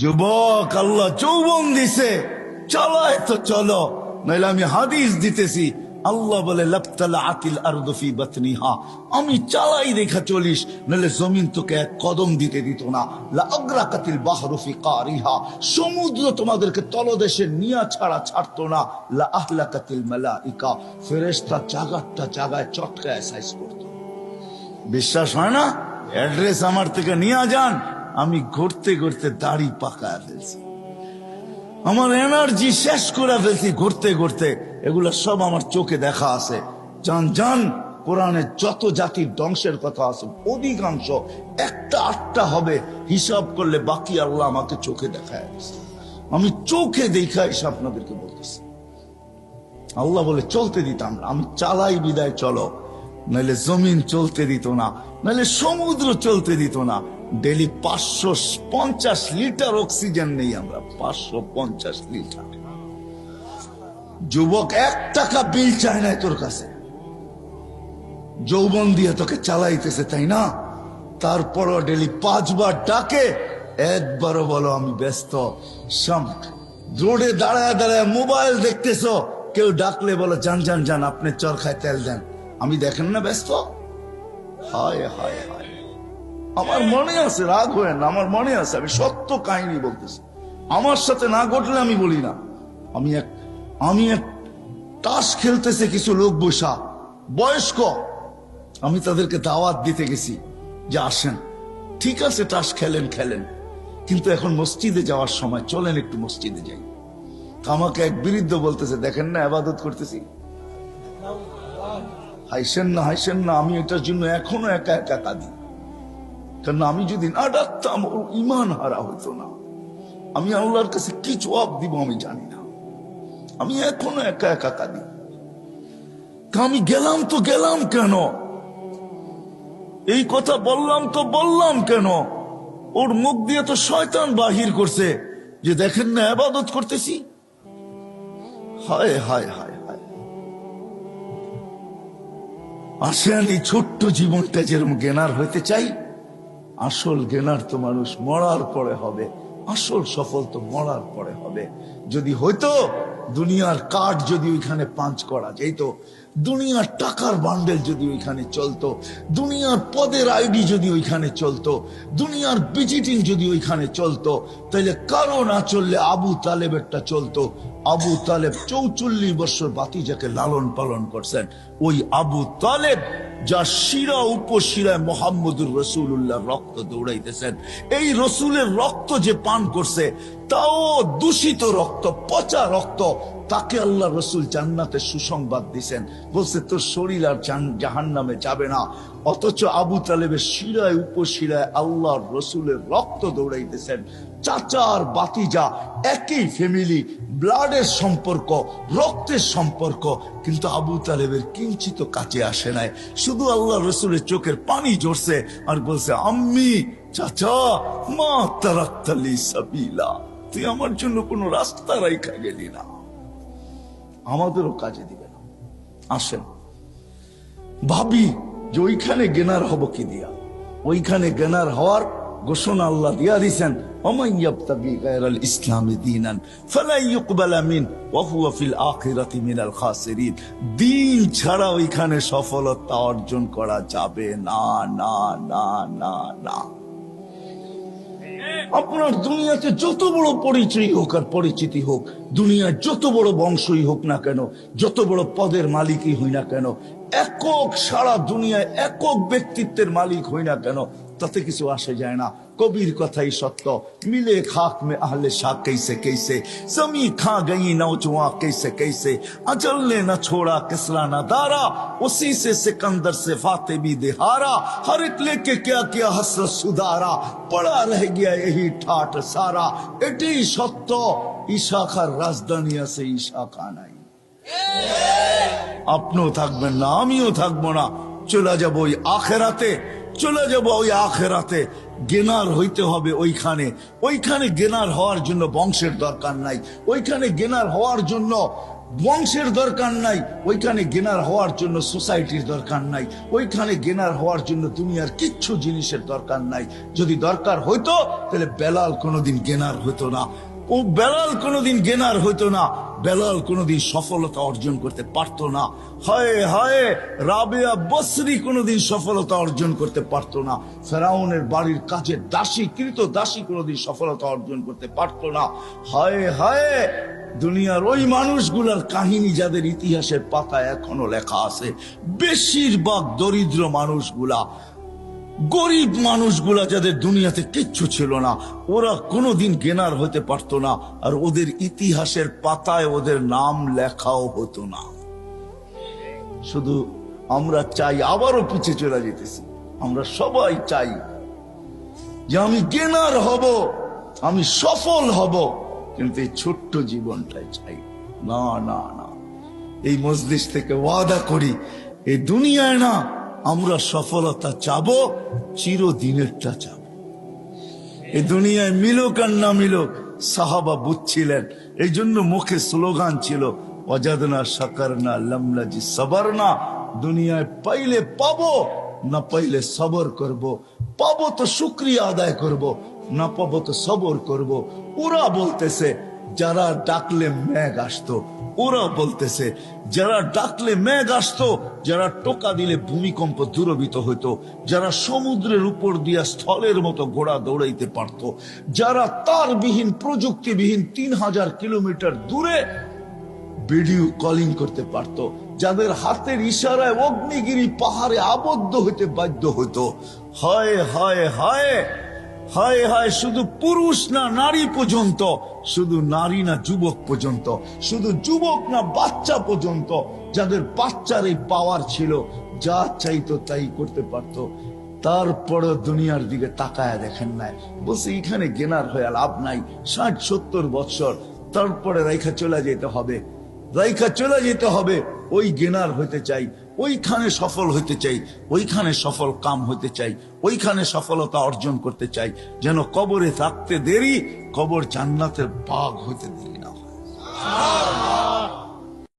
যুবক, আল্লাহ যৌবন দিছে, চালায় তো চলো, নাইলে আমি হাদিস দিতেছি। আল্লাহ বলে লাবতালা আতিল আরদু ফি বাতনিহা, আমি চালাই দেখা চলিস, নাহলে জমিন তোকে এক কদম দিতে দিত না। লা আগ্রাকাতিল বাহরু ফি কারিহা, সমুদ্র তোমাদেরকে তলদেশে নিয়া ছাড়া ছাড়তো না। লা আহলাকাতিল মালাইকা, ফেরেশতা জাগাতটা জাগায় চটকায় সাইজ করতো। বিশ্বাস হয় না? অ্যাড্রেস আমার থেকে নিয়ে যান, আমি ঘুরতে ঘুরতে দাড়ি পাকায় ফেলছি, আমার এনার্জি শেষ করে ফেলছি ঘুরতে ঘুরতে। এগুলা সব আমার চোখে দেখা আছে। জান জান, কোরআনে যত জাতির ধ্বংসের কথা আছে অধিকাংশ একটা আটটা হবে, হিসাব করলে বাকি আল্লাহ আমাকে চোখে দেখায়। আমি চোখে দেখা হিসাব আপনাদেরকে বলতেছি। আল্লাহ বলে চলতে দিতাম না, আমি চালাই বিদায় চলো, নাহলে জমিন চলতে দিত না, নাহলে সমুদ্র চলতে দিত না। ডেলি 550 লিটার অক্সিজেন নেই আমরা, 550 লিটার। যুবক, 1 টাকা বিল চায় না তোর কাছে, যৌবন দিয়ে তোকে চালাইতেছে, তাই না? তারপরও ডেলি 5 বার ডাকে, একবারও বলো আমি ব্যস্ত। রোডে দাঁড়ায় দাঁড়ায় মোবাইল দেখতেছো, কেউ ডাকলে বলো যান যান যান, আপনি চরখায় তেল দেন, আমি দেখেন না ব্যস্ত। হায় হায় হায়, আমার মনে আছে, রাগ হয় না, আমার মনে আছে, আমি সত্য কাহিনী বলতেছি। আমার সাথে না ঘটলে আমি বলি না। আমি এক তাস খেলতেছে কিছু লোক বসা, বয়স্ক, আমি তাদেরকে দাওয়াত দিতে গেছি যে আসেন, ঠিক আছে তাস খেলেন খেলেন, কিন্তু এখন মসজিদে যাওয়ার সময় চলেন একটু মসজিদে যাই। আমাকে এক বৃদ্ধ বলতেছে, দেখেন না ইবাদত করতেছি, হাইসেন না হাইসেন না, আমি এটার জন্য এখনো একা একা কাঁদি। কারণ আমি যদি না ডাকতাম ওর ইমান হারা হইতো না। আমি আল্লাহর কাছে কি জবাব দিব আমি জানি না, আমি এখনো একা একা কাঁদি। আমি গেলাম তো গেলাম কেন, এই কথা বললাম তো বললাম কেন? ওর মুখ দিয়ে তো শয়তান বাহির করছে যে দেখেন না ইবাদত করতেছি। হায় হায় হায় হায়, আসেন এই ছোট্ট জীবনটা যেরকম জ্ঞানার হইতে চাই, আসল জ্ঞানার তো মানুষ মরার পরে হবে, আসল সফল তো মরার পরে হবে। যদি হইতো দুনিয়ার কাঠ যদি ওইখানে পাঞ্চ করা যেত, দুনিয়ার টাকার বান্ডেল যদি ওইখানে চলতো, দুনিয়ার পদের আইডি যদি ওইখানে চলতো, দুনিয়ার ভিজিটিং যদি ওইখানে চলতো, তাহলে কারো না চললে আবু তালেবেরটা চলতো। আবু তালেব 44 বছর বাতিজাকে লালন পালন করছেন। ওই আবু তালেব যা শিরা উপশিরায় মোহাম্মদুর রসুল্লাহ রক্ত দৌড়াইতেছেন, এই রসুলের রক্ত যে পান করছে তাও দূষিত রক্ত, পচা রক্ত, তাকে আল্লাহ রসুল জান্নাতের সুসংবাদ দিছেন, বলছে তোর শরীর আর জাহান্নামে যাবে না। অথচ আবু তালেবের শিরায় উপশিরায় আল্লাহর রসুলের রক্ত দৌড়াইতেছেন। চাচার বাতিজা, একই ফ্যামিলি, ব্লাডের সম্পর্ক, রক্তের সম্পর্ক, কিন্তু আবু তালেবের কিঞ্চিত কাছে আসে নাই। শুধু আল্লাহ রসুলের চোখের পানি ঝরছে আর বলছে, আম্মি, চাচা, মা তারাক্তালি সাবিলা, তুই আমার জন্য কোন রাস্তা রাইখা গেলি না, আমাদেরও কাজে দিবে না। আসেন ভাবি যে ওইখানে জ্ঞানার হব কি দিয়া, ওইখানে জ্ঞানার হওয়ার ঘোষণা আল্লাহ দিয়া দিয়েছেন, ওমান ইয়াবতাগি গায়রাল ইসলামি দীনান ফালা ইউকবালা মিন ওয়া হুয়া ফিল আখিরাতি মিনাল খাসিরিন। দিন ছাড়া ওইখানে সফলতা অর্জন করা যাবে না, না না না না। আপনার দুনিয়াতে যত বড় পরিচয় হোক আর পরিচিতি হোক, দুনিয়ার যত বড় বংশই হোক না কেন, যত বড় পদের মালিকই হই না কেন, একক সারা দুনিয়ায় একক ব্যক্তিত্বের মালিক হই না কেন, তাতে কিছু আসে যায় না। কবির কথাই সত্য, মিলে খাক মে আহলে শাহ कैसे कैसे, जमी खा गई नौजवां कैसे कैसे, अजल ने न छोड़ा किसरा न दारा, उसी से सिकंदर से फाते भी दिहारा, हर एक लेके क्या क्या हसरत सुधारा, पड़ा रह गया यही ठाट सारा। এটাই সত্য, ইশাখার রাজধানী আছে, ইশাখা নাই। আপনিও থাকবেন না, আমিও থাকবো না, চলে যাবো ওই আখেরাতে, চলে যাবো ওই আখেরাতে। জ্ঞানার হইতে হবে ওইখানে, ওইখানে জ্ঞানার হওয়ার জন্য বংশের দরকার নাই, ওইখানে জ্ঞানার হওয়ার জন্য বংশের দরকার নাই, ওইখানে গেনার হওয়ার জন্য সোসাইটির দরকার নাই, ওইখানে গেনার হওয়ার জন্য দুনিয়ার কিচ্ছু জিনিসের দরকার নাই। যদি দরকার হইতো তাহলে বেলাল কোনোদিন গেনার হইতো না, ও বেলাল কোনোদিন গেনার হইতো না, বেলাল কোনোদিন সফলতা অর্জন করতে পারতো না। হায় হায়, রাবেয়া বসরি কোনোদিন সফলতা অর্জন করতে পারতো না। ফেরাউনের বাড়ির কাজের দাসী, কৃত দাসী কোনোদিন সফলতা অর্জন করতে পারতো না। হায় হায়, দুনিয়ার ওই মানুষগুলার কাহিনী যাদের ইতিহাসের পাতায় এখনো লেখা আছে, বেশিরভাগ দরিদ্র মানুষগুলা, গরিব মানুষগুলা, যাদের দুনিয়াতে কিচ্ছু ছিল না, ওরা কোনোদিন গেনার হতে পারতো না, আর ওদের ইতিহাসের পাতায় ওদের নাম লেখাও হতো না। শুধু আমরা চাই, আবারও পিছিয়ে চলে যেতেছি, আমরা সবাই চাই যে আমি গেনার হব, আমি সফল হব, কিন্তু এই ছোট্ট জীবনটাই চাই না। না না, এই মজলিস থেকে ওয়াদা করি, এই দুনিয়ায় না আমরা সফলতা চাবো, চিরদিনেরটা চাবো। এই দুনিয়ায় মিলুক আর না মিলুক, সাহাবা বুঝছিলেন, এই জন্য মুখে স্লোগান ছিল, ওয়াজাদনা শাকারনা লামনাজি সাবারনা। দুনিয়ায় পাইলে পাবো, না পাইলে সবর করব। পাবো তো শুকরিয়া আদায় করব, না পাবো তো সবর করব। ওরা বলতেছে যারা ডাকলে মেঘ আসতো, ওরা বলতেছে যারা ডাকলে মেঘ আসতো, যারা টোকা দিলে ভূমিকম্প দূরবিত হইতো, যারা সমুদ্রের উপর দিয়া স্থলের মতো ঘোড়া দৌড়াইতে পারত, যারা তারবিহীন প্রযুক্তিবিহীন 3000 কিলোমিটার দূরে ভিডিও কলিং করতে পারত, যাদের হাতের ইশারায় অগ্নিগিরি পাহাড়ে আবদ্ধ হইতে বাধ্য হইতো। হায় হায় হায় হায় হায়, শুধু পুরুষ না নারী পর্যন্ত, শুধু নারী না যুবক পর্যন্ত, শুধু যুবক না বাচ্চা পর্যন্ত, যাদের বাচ্চার এই পাওয়ার ছিল, যা চাইতো তাই করতে পারত, তারপরে দুনিয়ার দিকে তাকায় দেখেন নাই, বলছে এখানে গেনার হয়ে লাভ নাই, 60-70 বছর তারপরে রাইখা চলে যেতে হবে, রাইখা চলে যেতে হবে। ওই গেনার হইতে চাই, ওইখানে সফল হইতে চাই, ওইখানে সফল কাম হইতে চাই, ওইখানে সফলতা অর্জন করতে চাই, যেন কবরে থাকতে দেরি, কবর জান্নাতের বাগ হইতে দেরি।